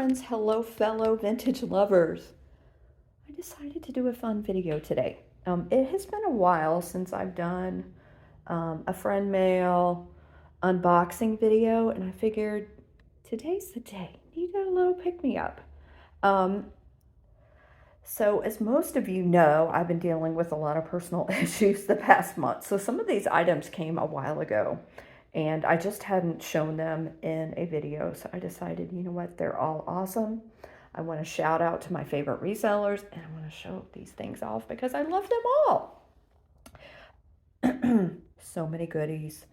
friends, hello fellow vintage lovers. I decided to do a fun video today. It has been a while since I've done a friend mail unboxing video, and I figured today's the day. Need a little pick-me-up. Um, so as most of you know, I've been dealing with a lot of personal issues the past month. So some of these items came a while ago, and I just hadn't shown them in a video. So I decided, you know what, they're all awesome. I want to shout out to my favorite resellers, and I want to show these things off because I love them all. So many goodies.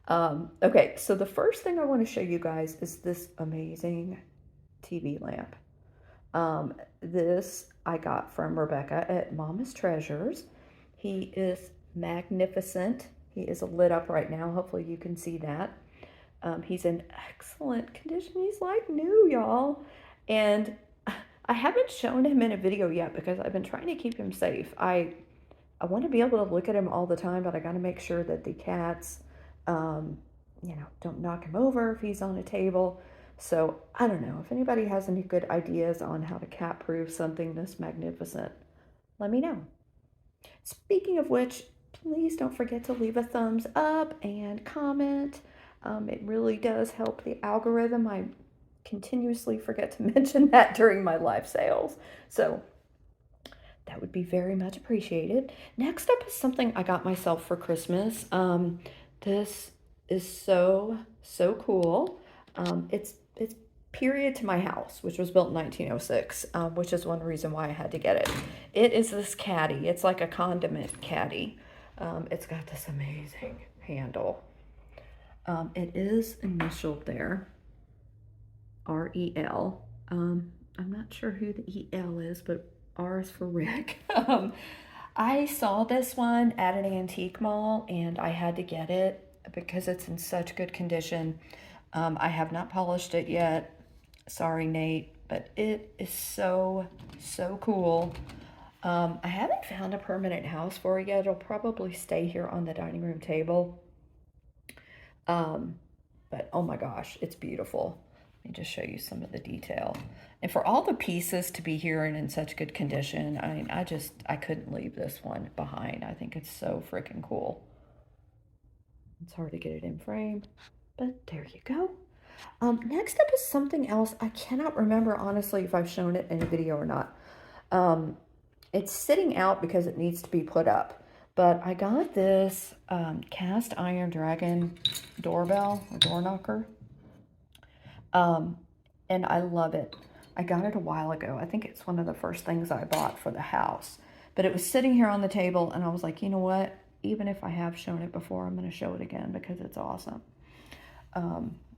Okay, so the first thing I want to show you guys is this amazing TV lamp. This I got from Rebecca at Mama's Treasures. He is magnificent. He is lit up right now. Hopefully you can see that. He's in excellent condition. He's like new, y'all. And I haven't shown him in a video yet because I've been trying to keep him safe. I want to be able to look at him all the time, but I got to make sure that the cats, don't knock him over if he's on a table. So I don't know if anybody has any good ideas on how to cat-proof something this magnificent. Let me know. Speaking of which, please don't forget to leave a thumbs up and comment. It really does help the algorithm. I continuously forget to mention that during my live sales. So that would be very much appreciated. Next up is something I got myself for Christmas. This is so cool. It's period to my house, which was built in 1906, which is one reason why I had to get it. It is this caddy. It's like a condiment caddy. It's got this amazing handle. It is initialed there, R-E-L. I'm not sure who the E-L is, but R is for Rick. I saw this one at an antique mall, and I had to get it because it's in such good condition. I have not polished it yet. Sorry, Nate, but it is so cool. I haven't found a permanent house for it yet. It'll probably stay here on the dining room table. But oh my gosh, it's beautiful. Let me just show you some of the detail. And for all the pieces to be here and in such good condition, I mean, I couldn't leave this one behind. I think it's so freaking cool. It's hard to get it in frame, but there you go. Next up is something else. I cannot remember, honestly, if I've shown it in a video or not. It's sitting out because it needs to be put up. But I got this cast iron dragon doorbell or door knocker. And I love it. I got it a while ago. I think it's one of the first things I bought for the house. But it was sitting here on the table, and I was like, you know what? Even if I have shown it before, I'm going to show it again because it's awesome.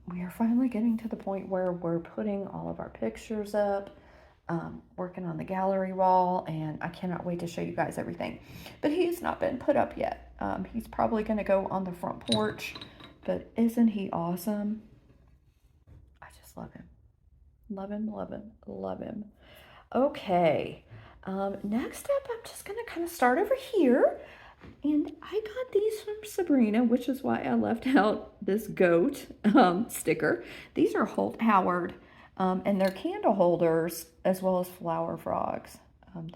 We are finally getting to the point where we're putting all of our pictures up, working on the gallery wall, and I cannot wait to show you guys everything. But he's not been put up yet. He's probably going to go on the front porch, but isn't he awesome? I just love him. Love him, love him, love him. Okay, next up, I'm just going to kind of start over here. And I got these from Sabrina, which is why I left out this goat sticker. These are Holt Howard, and they're candle holders as well as flower frogs.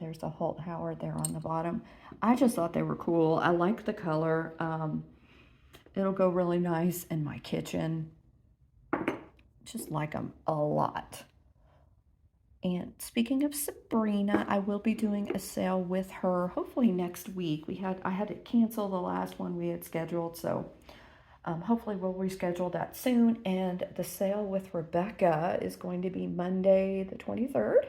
There's a Holt Howard there on the bottom. I just thought they were cool. I like the color. It'll go really nice in my kitchen. Just like them a lot. And speaking of Sabrina, I will be doing a sale with her hopefully next week. I had to cancel the last one we had scheduled, so hopefully we'll reschedule that soon. And the sale with Rebecca is going to be Monday the 23rd.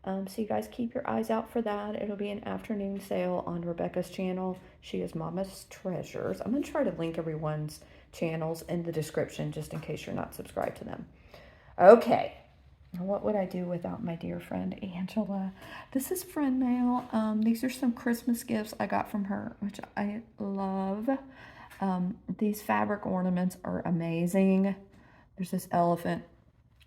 So you guys keep your eyes out for that. It'll be an afternoon sale on Rebecca's channel. She is Mama's Treasures. I'm going to try to link everyone's channels in the description just in case you're not subscribed to them. Okay. What would I do without my dear friend Angela? This is friend mail. These are some Christmas gifts I got from her, which I love. These fabric ornaments are amazing. There's this elephant.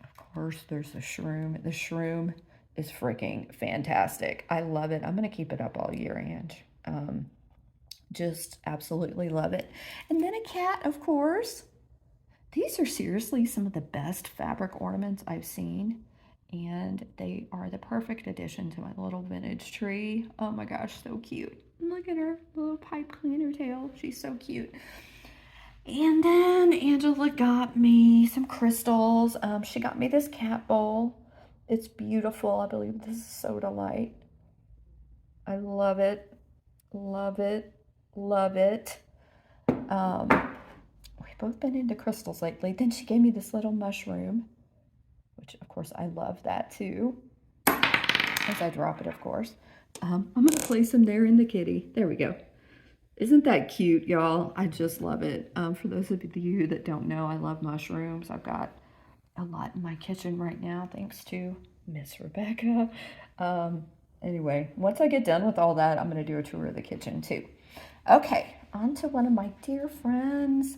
Of course, there's a shroom. The shroom is freaking fantastic. I love it. I'm going to keep it up all year, Ange. Just absolutely love it. And then a cat, of course. These are seriously some of the best fabric ornaments I've seen. And they are the perfect addition to my little vintage tree. Oh my gosh, so cute. Look at her little pipe cleaner tail. She's so cute. And then Angela got me some crystals. She got me this cat bowl. It's beautiful. I believe this is Soda Light. I love it. Love it. Love it. We've both been into crystals lately. Then she gave me this little mushroom, which of course I love that too. As I drop it, of course. I'm going to place them there in the kitty. There we go. Isn't that cute, y'all? I just love it. For those of you that don't know, I love mushrooms. I've got a lot in my kitchen right now, thanks to Miss Rebecca. Anyway, once I get done with all that, I'm going to do a tour of the kitchen too. Okay, on to one of my dear friends.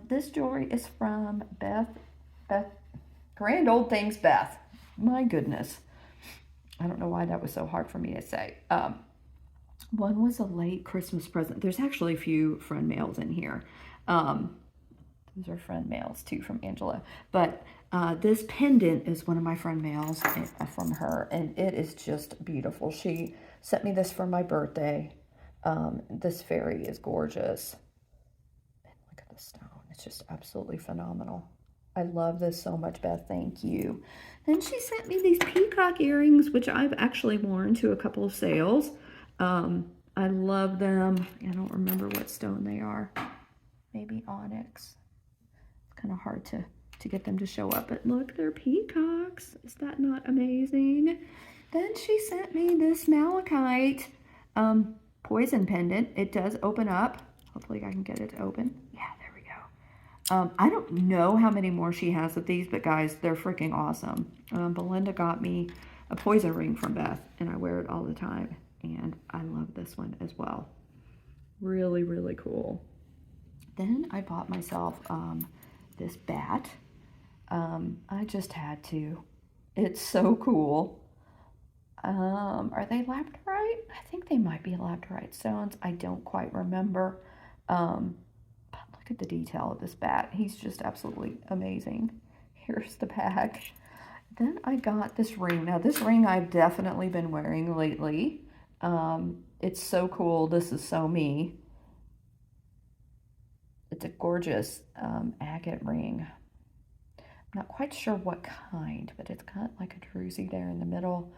This jewelry is from Beth, Grand Old Things Beth. My goodness. I don't know why that was so hard for me to say. One was a late Christmas present. There's actually a few friend mails in here. Those are friend mails too from Angela. But this pendant is one of my friend mails from her, and it is just beautiful. She sent me this for my birthday. This fairy is gorgeous. And look at the stone. It's just absolutely phenomenal. I love this so much, Beth. Thank you. Then she sent me these peacock earrings, which I've actually worn to a couple of sales. I love them. I don't remember what stone they are. Maybe onyx. It's kind of hard to get them to show up, but look, they're peacocks. Is that not amazing? Then she sent me this malachite poison pendant. It does open up. Hopefully I can get it to open. Yeah, there we go. I don't know how many more she has of these, but guys, they're freaking awesome. Belinda got me a poison ring from Beth, and I wear it all the time. And I love this one as well. Really, really cool. Then I bought myself this bat. I just had to. It's so cool. Are they labradorite? I think they might be labradorite stones. I don't quite remember. But look at the detail of this bat. He's just absolutely amazing. Here's the bag. Then I got this ring. Now this ring I've definitely been wearing lately. It's so cool. This is so me. It's a gorgeous agate ring. I'm not quite sure what kind, but it's got like a druzy there in the middle.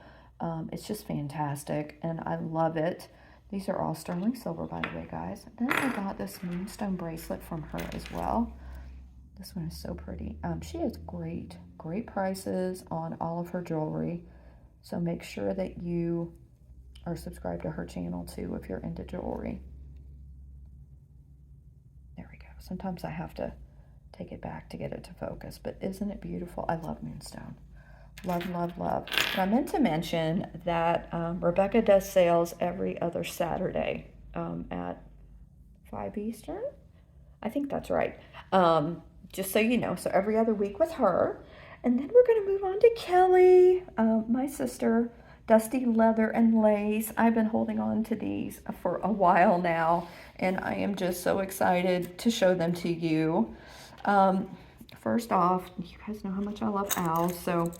It's just fantastic, and I love it. These are all sterling silver, by the way, guys. Then I got this moonstone bracelet from her as well. This one is so pretty. She has great prices on all of her jewelry. So make sure that you are subscribed to her channel too if you're into jewelry. There we go. Sometimes I have to take it back to get it to focus, but isn't it beautiful? I love moonstone. Love, love, love. And I meant to mention that Rebecca does sales every other Saturday at 5 Eastern. I think that's right. Just so you know, so every other week with her. And then we're going to move on to Kelly, my sister, Dusty Leather and Lace. I've been holding on to these for a while now, and I am just so excited to show them to you. First off, you guys know how much I love owls, so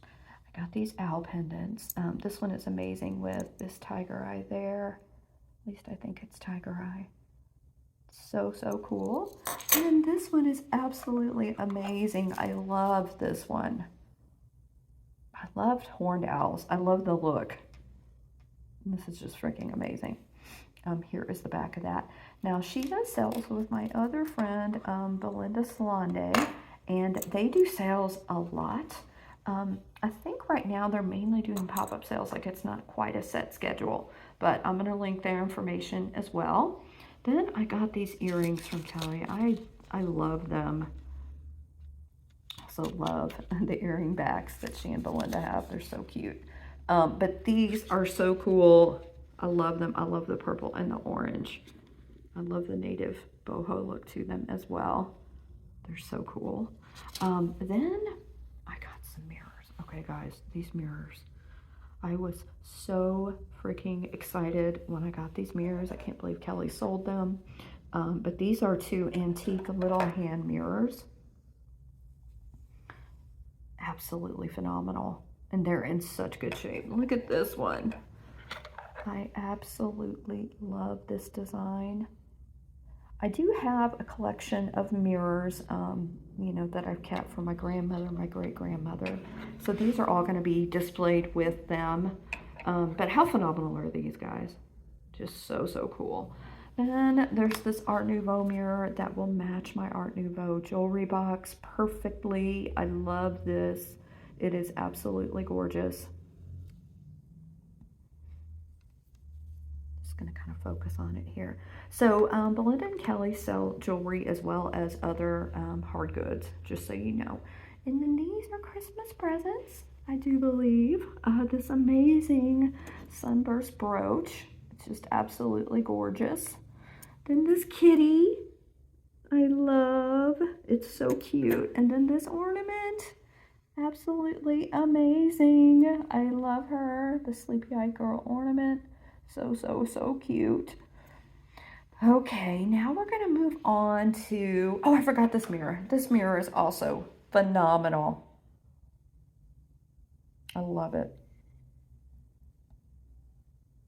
I got these owl pendants. This one is amazing with this tiger eye there. At least I think it's tiger eye. So cool. And this one is absolutely amazing. I love this one. I loved horned owls. I love the look. This is just freaking amazing. Here is the back of that. Now she does sales with my other friend, Belinda Salande, and they do sales a lot. I think right now they're mainly doing pop-up sales. Like, it's not quite a set schedule, but I'm going to link their information as well. Then I got these earrings from Kelly. I love them. Also love the earring backs that she and Belinda have. They're so cute. But these are so cool. I love them. I love the purple and the orange. I love the native boho look to them as well. They're so cool. Then I got some mirrors. Okay, guys, these mirrors. I was so freaking excited when I got these mirrors. I can't believe Kelly sold them. But these are two antique little hand mirrors. absolutely phenomenal. And they're in such good shape. Look at this one. I absolutely love this design. I do have a collection of mirrors, you know, that I've kept from my grandmother, my great-grandmother. So these are all going to be displayed with them. But how phenomenal are these guys? Just so, so cool. Then there's this Art Nouveau mirror that will match my Art Nouveau jewelry box perfectly. I love this. It is absolutely gorgeous. Just going to kind of focus on it here. So Belinda and Kelly sell jewelry as well as other hard goods, just so you know. And then these are Christmas presents, I do believe. This amazing sunburst brooch. It's just absolutely gorgeous. Then this kitty, I love. It's so cute. And then this ornament, absolutely amazing. I love her. The sleepy-eyed girl ornament. So, so, so cute. Okay, now we're going to move on to, oh, I forgot this mirror. This mirror is also phenomenal. I love it.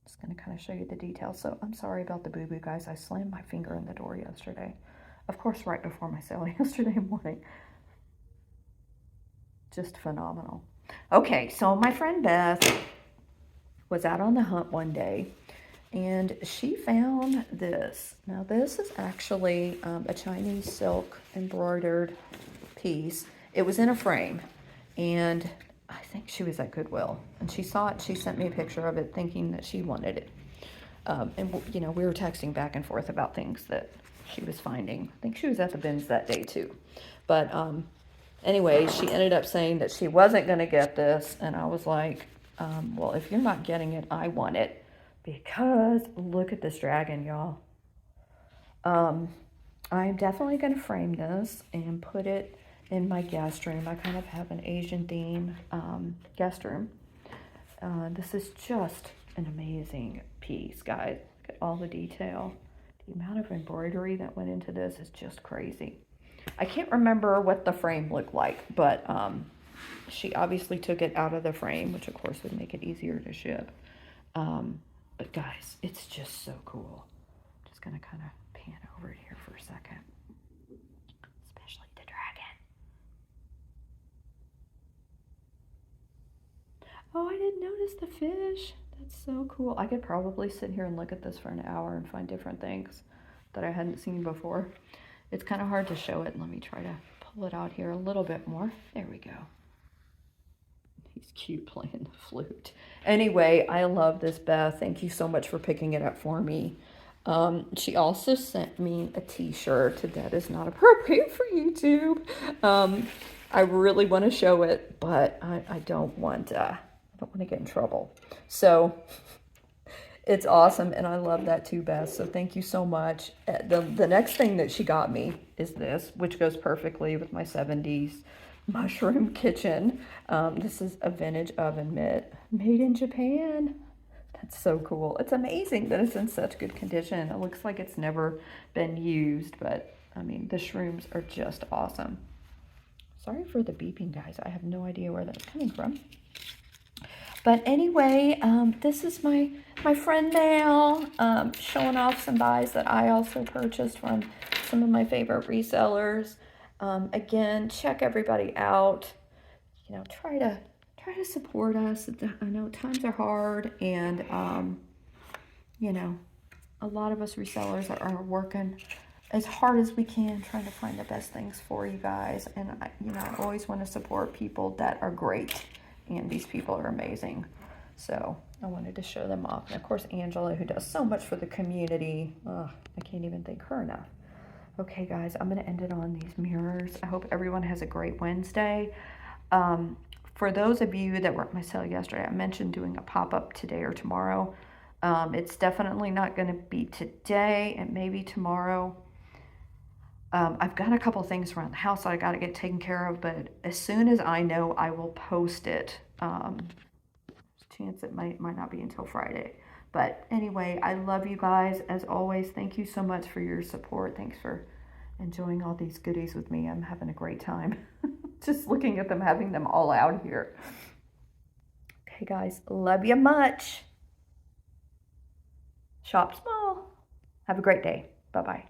Just going to kind of show you the details. So I'm sorry about the boo-boo, guys. I slammed my finger in the door yesterday. Of course, right before my sale yesterday morning. Just phenomenal. Okay, so my friend Beth was out on the hunt one day, and she found this. Now this is actually a Chinese silk embroidered piece. It was in a frame, and I think she was at Goodwill, and she saw it. She sent me a picture of it thinking that she wanted it. And you know, we were texting back and forth about things that she was finding. I think she was at the bins that day too. But anyway, she ended up saying that she wasn't going to get this, and I was like, well, if you're not getting it, I want it, because look at this dragon, y'all. I'm definitely going to frame this and put it in my guest room. I kind of have an Asian theme guest room. This is just an amazing piece, guys. Look at all the detail. The amount of embroidery that went into this is just crazy. I can't remember what the frame looked like, but she obviously took it out of the frame, which of course would make it easier to ship. But guys, it's just so cool. Just gonna kind of pan over it here for a second. Especially the dragon. Oh, I didn't notice the fish. That's so cool. I could probably sit here and look at this for an hour and find different things that I hadn't seen before. It's kind of hard to show it. Let me try to pull it out here a little bit more. There we go. He's cute playing the flute. Anyway, I love this, Beth. Thank you so much for picking it up for me. She also sent me a t-shirt that is not appropriate for YouTube. I really want to show it, but I don't want to get in trouble. So it's awesome, and I love that too, Beth. So thank you so much. The next thing that she got me is this, which goes perfectly with my 70s mushroom kitchen. This is a vintage oven mitt made in Japan. That's so cool. It's amazing that it's in such good condition. It looks like it's never been used, but I mean, the shrooms are just awesome. Sorry for the beeping, guys. I have no idea where that's coming from. But anyway, this is my friend Mal, showing off some buys that I also purchased from some of my favorite resellers. Again, check everybody out. You know, try to support us. I know times are hard, and you know, a lot of us resellers are working as hard as we can, trying to find the best things for you guys. And I always want to support people that are great, and these people are amazing. So I wanted to show them off. And of course, Angela, who does so much for the community. I can't even thank her enough. Okay, guys, I'm going to end it on these mirrors. I hope everyone has a great Wednesday. For those of you that were at my sale yesterday, I mentioned doing a pop-up today or tomorrow. It's definitely not going to be today, and maybe tomorrow. I've got a couple things around the house that I got to get taken care of, but as soon as I know, I will post it. Chance it might not be until Friday. But anyway, I love you guys. As always, thank you so much for your support. Thanks for enjoying all these goodies with me. I'm having a great time. Just looking at them, having them all out here. Okay, guys, love you much. Shop small. Have a great day. Bye-bye.